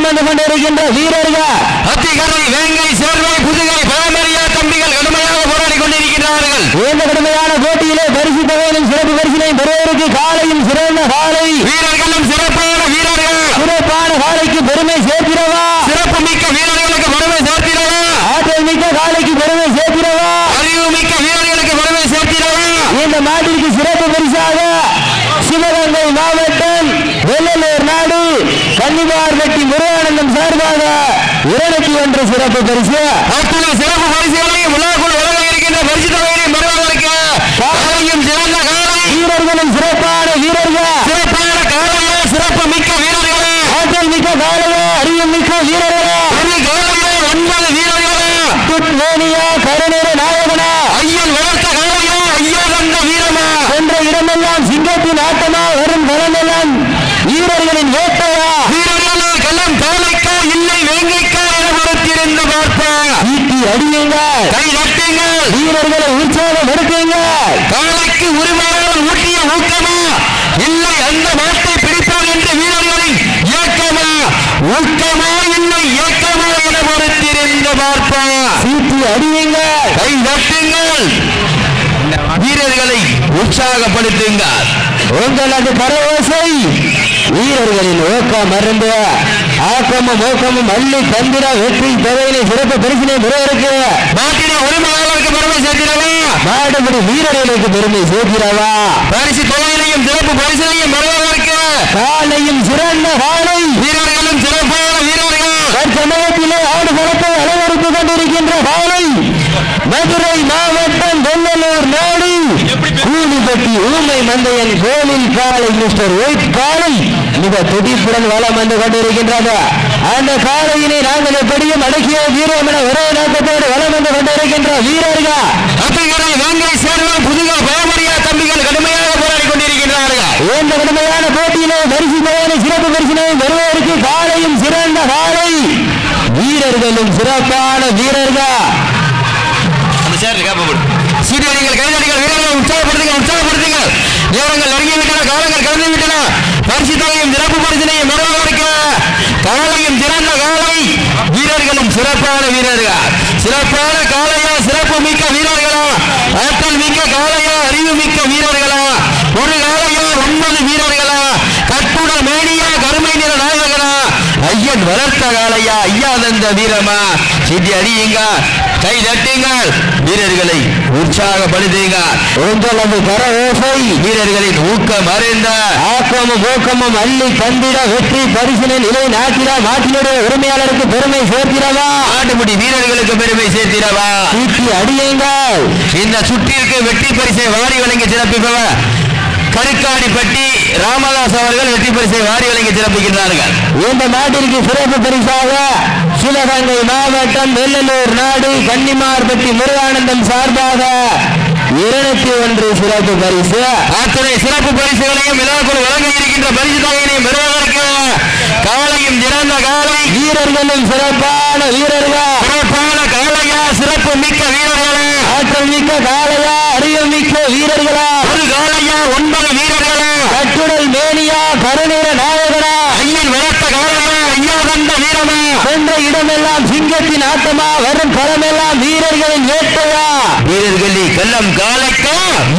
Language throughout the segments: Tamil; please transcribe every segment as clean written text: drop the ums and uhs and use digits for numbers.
வலம் வந்து கொண்டிருக்கின்ற வீரர்கள் அத்திகரை வேங்கை சேர்வை புதுகை பாமரியா தம்பிகள் கடுமையாக போராடி கொண்டிருக்கிறார்கள். இந்த கடுமையான போட்டியிலே பரிசு தொகையிலும் சிறப்பு பரிசினை பெறுவதற்கு காலையும் சிறந்த காலை வீரர்களும் சிறப்பான வீரர்கள். சிறப்பான காலைக்கு பெருமை சேர்க்கிறவா, சிறப்பு மிக்க வீரர்களுக்கு பெருமை சேர்க்கிறவா, ஆற்றல் மிக்க காலைக்கு பெருமை சேர்க்கிறவா, அறிவு மிக்க வீரர்களுக்கு பெருமை சேர்க்கிறவா. இந்த மாட்டிற்கு சிறப்பு பரிசாக சிவகங்கை மாவட்டம் வெள்ளலூர் நாடு கன்னிமார்பட்டி முருகானந்தம் சார்பாக 201 சிறப்பு பரிசு. அத்துணை சிறப்பு பரிசுகளையும் விழாக்குள் வழங்க இருக்கின்ற பரிசு தொகையையும் பெறுவதற்கு காலையும் சிறந்த காலை வீரர்களும் சிறப்பான வீரர்கள், சிறப்பான காலையா சிறப்பு மிக்க வீரர்களா, ஆற்றல் மிக்க காலையா, அறிவு மிக்க வீரர்களா, ஒரு காலையா 9 வீரர்களா, மேனியா கருணீர நாயகனா, ஐயன் வளர்த்த காலையா ஐயா தந்த வீரமா, என்ற இடமெல்லாம் சிங்கத்தின் ஆட்டமா, வரும் களமெல்லாம் வீரர்களின் வேட்டையா, வீரர்களா களம் காலைக்கா இல்லை வேங்கைக்கா என பொறுத்திருந்து பார்ப்பா. ஈட்டி அடியுங்கள், கை நட்டுங்கள், வீரர்களை உற்சாகம் எடுக்குங்கள். காலைக்கு உரிமையாளர் ஊட்டிய ஊக்கமா இல்லை அந்த மாட்டை பிடிப்பார் என்று வீரர்களின் இயக்கமா, ஊக்கமா இல்லை இயக்கமா என பொறுத்திருந்து பார்ப்பா. ஈட்டி அடியுங்கள், கை நட்டுங்கள், வீரர்களை உற்சாகப்படுத்துங்கள். உங்களது கரவோசை வீரர்களின் ஊக்கம் மருந்து ஆக்கமும் ஊக்கமும் அள்ளி தந்திர வெற்றி தொகையினை சிறப்பு பரிசினை பெறுவதற்கு மாட்டின உரிமையாளருக்கு பெருமை சேர்க்கிறவா, மாடுபடி வீரர்களுக்கு பெருமை சேர்க்கிறவா, பரிசு தொகையிலையும் சிறப்பு பரிசிலையும் பெறுவதற்கு காலையும் சிறந்த காலை வீரர்களும் சிறப்பான வீரர்கள். தற்சமயத்திலே ஆடு பலத்தை அலங்கரித்துக் கொண்டிருக்கின்ற காலை மதுரை மாவட்டம் வெள்ளலூர் நாடு கூலிப்பட்டி ஊமை மந்தையன் கோவில் காலை மிஸ்டர் ஒயிட் காலை மிக துடிப்புடன் வலம் வந்து கொண்டிருக்கின்றது. அந்த காலையினை நாங்கள் எப்படியும் அடக்கிய வீரம் என ஒரே நோக்கத்தோடு வலம் வந்து கொண்டிருக்கின்ற வீரர்கள் அத்திகரை வேங்கை சேர்வை புதுகை பாமரியா தம்பிகள் கடுமையாக போராடி கொண்டிருக்கிறார்கள். இந்த கடுமையான போட்டியிலே பரிசு தொகையினை சிறப்பு பரிசினை பெறுவதற்கு காலையும் சிறந்த காலை வீரர்களும் சிறப்பான வீரர்கள். சீரியர்கள் கைதடிகள் வீரர்களை உற்சாகப்படுத்துங்கள், உற்சாகப்படுத்துங்கள். நேரங்கள் நெருங்கிவிட்டன, காலங்கள் கடந்து விட்டன. பரிசு தொகையும் சிறப்பு பரிசினையும் பெறுவதற்கு காலையும் சிறந்த காலை வீரர்களும் சிறப்பான வீரர்கள். சிறப்பான காலையா சிறப்பு மிக்க வீரர்களா, ஆற்றல் மிக்க காலையா அறிவு மிக்க வீரர்களா, ஒரு காலையா 9 வீரர்களா, கட்டுடல் மேனியா கருமை நிற நாயகனா, ஐயன் வளர்த்த காலையா ஐயா தந்த வீரமா. சீட்டி அடியுங்க, கை தட்டுங்கள், வீரர்களை உற்சாகப்படுத்துங்க. உங்களது கரவோசை வீரர்களின் ஊக்கம் அறிந்த ஆக்கமும் ஊக்கமும் அள்ளி தந்திட வெற்றி பரிசினை நிலை நாட்டிட மாட்டினுடைய உரிமையாளருக்கு பெருமை சேர்த்திடவா, ஆட்டுமுடி வீரர்களுக்கு பெருமை சேர்த்திடவா. சீட்டி அடியுங்கள், இந்த சுற்றிற்கு வெற்றி பரிசை வாரி வழங்கி சிறப்பிப்பவர் கருக்காடிப்பட்டி ராமதாஸ் அவர்கள் வெற்றி பரிசை வாரி வழங்கி சிறப்பிக்கின்றார்கள். இந்த நாட்டிற்கு சிறப்பு பரிசாக சிவகங்கை மாவட்டம் வெள்ளலூர் நாடு கன்னிமார்பட்டி முருகானந்தம் சார்பாக 201 சிறப்பு பரிசு. அத்துணை சிறப்பு பரிசுகளையும் விழாக்குள் வழங்க இருக்கின்ற பரிசு தொகையினையும் பெறுவதற்கு காலையும் சிறந்த காலை வீரர்களும் சிறப்பான வீரர்கள், சிறப்பான காலையா சிறப்பு மிக்க வீரர்களா, ஆற்றல் மிக்க காளையா அறிவு மிக்க வீரர்களா, ஒரு காலையா 9 வீரர்களா, கட்டுடல் மேனியா கருணீர நாயகனா, ஐயன் வளர்த்த காலையா ஐயா தந்த வீரமா, சென்ற இடமெல்லாம் சிங்கத்தின் ஆட்டமா, வரும் களமெல்லாம் வீரர்களின் வேட்டையா, வீரர்களி கள்ளம் காலைக்கா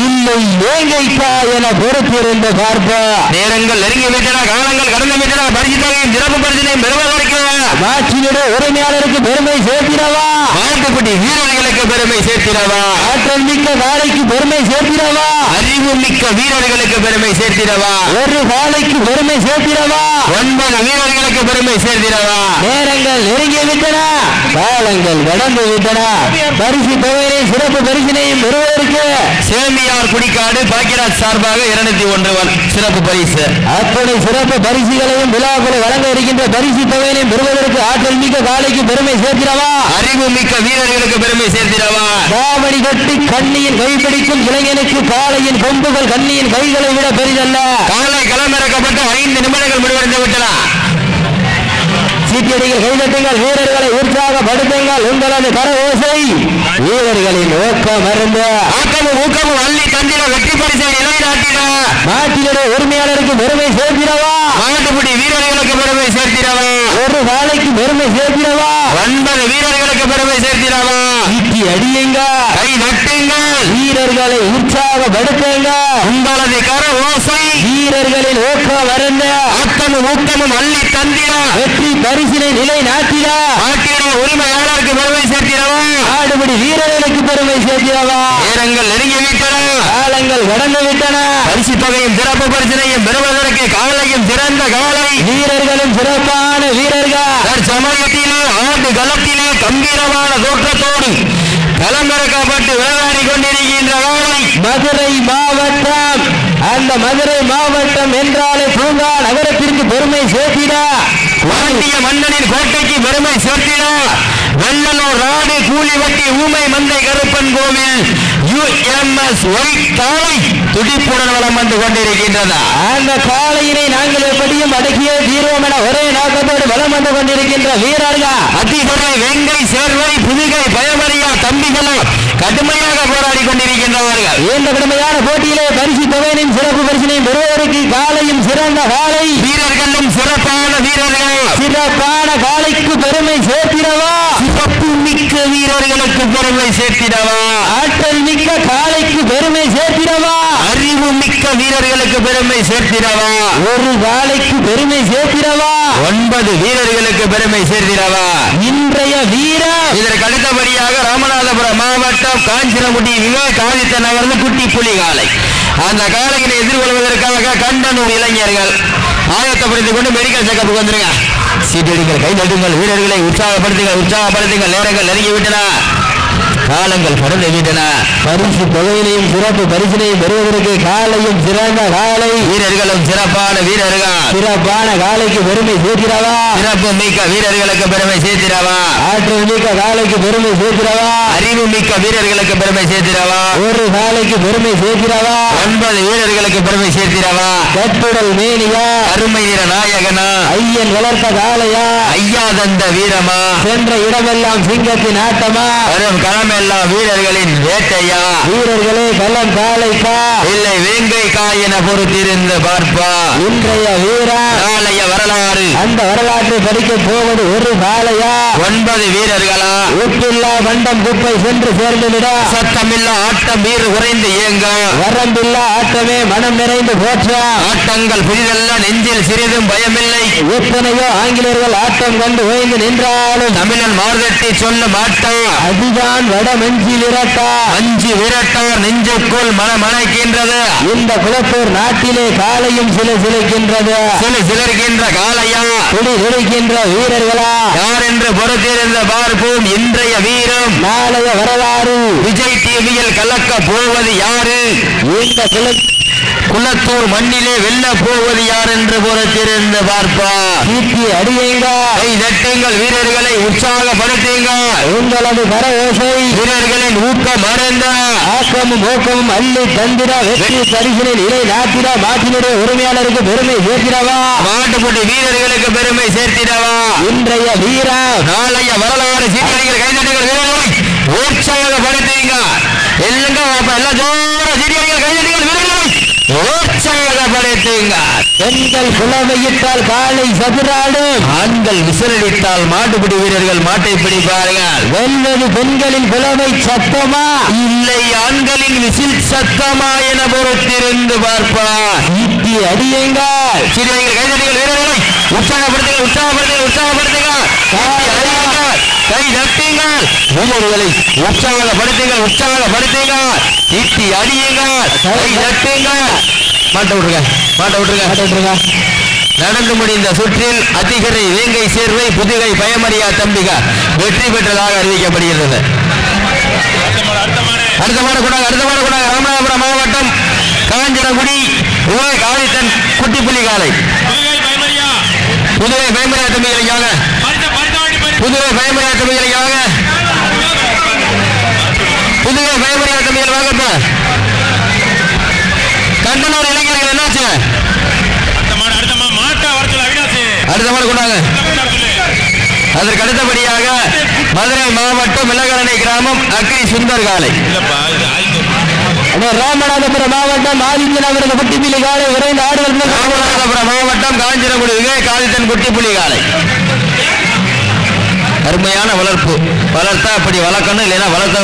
இல்லை வேங்கைக்கா என பொறுத்திருந்து பார்ப்பா. நேரங்கள் நெருங்கி விட்டன, காலங்கள் கடந்து விட்டன. பரிசு தொகையும் சிறப்பு பரிசினையும் பெறுவதற்கு மாற்றினுடைய உரிமையாளருக்கு பெருமை சேர்த்திடவா, மாட்டுப்பட்டி வீரர்களுக்கு பெருமை சேர்த்திடவா, ஆற்றல் மிக்க காளைக்கு பெருமை சேர்த்திடவா, அறிவு மிக்க வீரர்களுக்கு பெருமை சேர்த்திடவா, ஒரு காளைக்கு பெருமை சேர்த்திடவா, 9 வீரர்களுக்கு பெருமை சேர்த்திடவா. நேரங்கள் நெருங்கி விட்டன, காலங்கள் கடந்து விட்டன. பரிசு தொகையை சிறப்பு பரிசினையும் பெறுவதற்கு சேமியார் குடிக்காடு பாக்கியராஜ் சார்பாக 201 சிறப்பு பரிசு. அத்தனை சிறப்பு பரிசுகளையும் விழாக்களை வழங்க இருக்கின்ற பரிசு தொகையினையும் பெறுவதற்கு ஆற்றல் மிக்க காளைக்கு பெருமை சேர்த்திடவா, அறிவு மிக்க வீரர்களுக்கு பெருமை சேர்த்திடவா. காவடி கட்டி கண்ணியின் கைப்பிடிக்கும் இளைஞனுக்கு காளையின் கொம்புகள் கண்ணியின் கைகளை விட பெரிதல்ல. காலை களமிறக்கப்பட்டு 5 நிமிடங்கள் முடிவடைந்து விட்டன. சீட்டியடிகள் கைதட்டுங்கள், வீரர்களை உற்சாகப்படுத்துங்கள். உங்களது கர ஓசை வீரர்களின் ஊக்கம் மருந்து ஆக்கமும் ஊக்கமும் அள்ளி தந்திர வெற்றி பரிசை நிலைநாட்டின நாட்டினுடைய உரிமையாளருக்கு பெருமை சேர்த்திடவா, மாட்டுப்பட்டி வீரர்களுக்கு பெருமை சேர்த்திடவா ஒரு காலைக்கு பெருமை சேர்த்திடவா 9 வீரர்களுக்கு பெருமை சேர்த்திடவா ஈட்டி அடியுங்க கை நட்டுங்கள் வீரர்களை உற்சாகப்படுத்துங்க உங்களது கர ஓசை வீரர்களின் ஊக்கம் வருந்த ஆக்கமும் ஊக்கமும் அள்ளி தந்திட வெற்றி பரிசினை நிலை நாட்டிட நாட்டினுடைய உரிமையாளருக்கு பெருமை சேர்த்திடவா ஆடுபடி வீரர்களுக்கு பெருமை சேர்த்திடவா நேரங்கள் நெருங்கி விட்டன காலங்கள் கடந்து விட்டன பரிசு தொகையும் சிறப்பு பரிசினையும் பெறுவதற்கு காலையும் சிறந்த காலை வீரர்களும் சிறப்பான வீரர்கள் சமயத்திலே ஆண்டு களத்திலே கம்பீரமான தோற்றத்தோடு களமிறக்கப்பட்டு விளையாடி கொண்டிருக்கின்ற காலை மதுரை மாவட்டம் அந்த மதுரை மாவட்டம் என்றாலே பூங்கா நகரத்திற்கு பெருமை சேர்த்திட பாண்டிய மன்னனின் கோட்டைக்கு பெருமை சேர்த்திட வெள்ளலூர் ராடு கூலிவட்டி ஊமை மந்தை கருப்பன் கோவில் UMS ஒயிட் காளை துடிப்புடன் வளம் வந்து கொண்டிருக்கின்றதா அந்த காளையினை நாங்கள் எப்படியும் அடக்கிய தீர்வோம் என ஒரே நோக்கத்தோடு வளம் வந்து கொண்டிருக்கின்ற வீரர்கள் அதிகரை வெங்கை சேர்வை புதுகை பயமறியா தம்பிகளும் கடுமையாக போராடி கொண்டிருக்கின்றவர்கள் இந்த கடுமையான போட்டியிலே பரிசு தொகையினையும் சிறப்பு பரிசினையும் பெறுவதற்கு காலையும் சிறந்த காலை வீரர்களும் சிறப்பான வீரர்கள் சிறப்பான காலைக்கு பெருமை சேர்த்திடவா சிறப்பு மிக்க வீரர்களுக்கு பெருமை சேர்த்திடவா ஆற்றல் மிக்க காலைக்கு பெருமை சேர்த்திடவா அறிவு மிக்க வீரர்களுக்கு பெருமை சேர்த்திடவா ஒரு காலைக்கு பெருமை சேர்த்திடவா 9 வீரர்களுக்கு பெருமை சேர்த்திடவா இன்றைய வீரர் இதற்கு அடுத்தபடியாக ராமநாதபுரம் மாவட்டம் காஞ்சிரமுடி விவேக் ஆதித்த நகர்ந்து குட்டி புலி காலை அந்த காலையினை எதிர்கொள்வதற்காக கண்டனூர் இளைஞர்கள் ஆயத்தப்படுத்திக் கொண்டு மெடிக்கல் செக்கப்புக்கு வந்துருங்க சீட்டடிங்கள் கை தட்டுங்கள் வீரர்களை உற்சாகப்படுத்துங்கள் நேரங்கள் நெருங்கி விட்டன காலங்கள் கடந்து விட்டன பரிசு தொகையினையும் சிறப்பு பரிசினையும் பெறுவதற்கு காலையும் சிறந்த காலை வீரர்களும் சிறப்பான வீரர்கள் சிறப்பான காலைக்கு பெருமை சேர்த்திடவா சிறப்பு மிக்க வீரர்களுக்கு பெருமை சேர்த்திடவா ஆற்றல் மிக்க காலைக்கு பெருமை சேர்த்திடவா அறிவு மிக்க வீரர்களுக்கு பெருமை சேர்த்திடவா ஒரு காலைக்கு பெருமை சேர்த்திடவா 9 வீரர்களுக்கு பெருமை சேர்த்திடவா கட்டுடல் மேனியா அருமை வீர நாயகனா ஐயன் வளர்த்த காளையா ஐயா தந்த வீரமா சென்ற இடமெல்லாம் சிங்கத்தின் ஆட்டமா வரும் களமெல்லாம் வீரர்களின் வேட்டையா வீரர்களே களம் காளைக்கா இல்லை வேங்கை காயின பொறுத்திருந்து பார்ப்பா இன்றைய வீரா நாளைய வரலாறு அந்த வரலாற்றை படிக்க போவது ஒரு காளையா 9 வீரர்களா ஊற்றில்லா மண்டம் குப்பை சென்று சேர்ந்துவிட சத்தமில்லா ஆட்டம் வீறு குறைந்து இயங்க வரம்பில்லா ஆட்டமே மனம் நிறைந்து போற்ற ஆட்டங்கள் புதிதல்ல நெஞ்சில் சிறிதும் பயமில்லை எத்தனையோ ஆங்கிலேயர்கள் ஆட்டம் கண்டு ஓய்ந்து நின்றாலும் தமிழன் மார்தட்டி சொல்ல மாட்டான் அதுதான் வட மஞ்சில் இரட்டா அஞ்சு விரட்டார் நெஞ்சுக்குள் மனமணைக்கின்றது இந்த குளத்தூர் நாட்டிலே காலையும் சிலைக்கின்றது சிலர்கின்ற காலையா துடி துடிக்கின்ற வீரர்களா யார் என்று பொறுத்திருந்த பார்ப்போம் இன்றைய வீரம் நாளைய வரலாறு விஜய் டிவியில் கலக்க போவது யாரு இந்த குளத்தூர் மண்ணிலே வெல்ல போவது யார் என்று பொறுத்திருந்து பார்ப்பா சீட்டி அடியுங்க கை தட்டுங்கள் வீரர்களை உற்சாகப்படுத்துங்கள் உங்களது கர ஓசை வீரர்களின் ஊக்கம் மறந்த ஆக்கமும் ஊக்கமும் அள்ளி தந்திர வெற்றி பரிசினை நிலை நாட்டிட மாட்டினுடைய உரிமையாளருக்கு பெருமை சேர்த்திடவா மாட்டுப்பட்டி வீரர்களுக்கு பெருமை சேர்த்திடவா இன்றைய வீரா நாளைய வரலாறு சீட்டியடிகள் கைதட்டுகள் வீரர்களை உற்சாகப்படுத்துங்க எல்லாம் ஜோர சீட்டியடிகள் கைதட்டுகள் வீரர்களை உற்சாகப்படுத்துங்க பெண்கள் புலமையிட்டால் காலை சதுராடும் ஆண்கள் விசிலடித்தால் மாட்டுப்பிடி வீரர்கள் மாட்டை பிடிப்பார்கள் வெல்வது பெண்களின் புலமை சத்தமா இல்லை ஆண்களின் விசில் சத்தமா என பொறுத்திருந்து பார்ப்பா ஈட்டி அடியுங்கள் சீட்டியடிகள் கைதட்டுகள் வீரர்களை உற்சாகப்படுத்துங்க கை தட்டுங்கள் வீரர்களை உற்சாகப்படுத்துங்கள் ஈட்டி அடியுங்கள் கை தட்டுங்கள் மாட்ட விட்டுருங்க நடந்து முடிந்த சுற்றில் அதிகரை வேங்கை சேர்வை புதுகை பயமறியா தம்பிக வெற்றி பெற்றதாக அறிவிக்கப்படுகிறது. அடுத்த மாட கூட ராமநாதபுரம் மாவட்டம் காஞ்சனகுடி காளித்தன் குட்டிப்புலி காலை புதுவை பயமறியா தம்பிகளுக்காக புதுவை பயமறியா தம்பிகள் வாங்கப்ப கண்டனூர் இளைஞர்கள் என்னாச்சு அடுத்த மாடு கொண்டாங்க. அதற்கு அடுத்தபடியாக மதுரை மாவட்டம் இலகரணை கிராமம் அக்ரி சுந்தர் காலை ராமநாதபுரம் மாவட்டம் ஆதித்யன் அவரது குட்டிப்புலி காலை விரைந்து ஆடுகள். ராமநாதபுரம் மாவட்டம் காஞ்சிரங்குடி விவேகாதித்தன் குட்டிப்புலி காலை. அருமையான வளர்ப்பு. வளர்த்தா அப்படி வளர்க்கணும், இல்லைன்னா வளர்க்க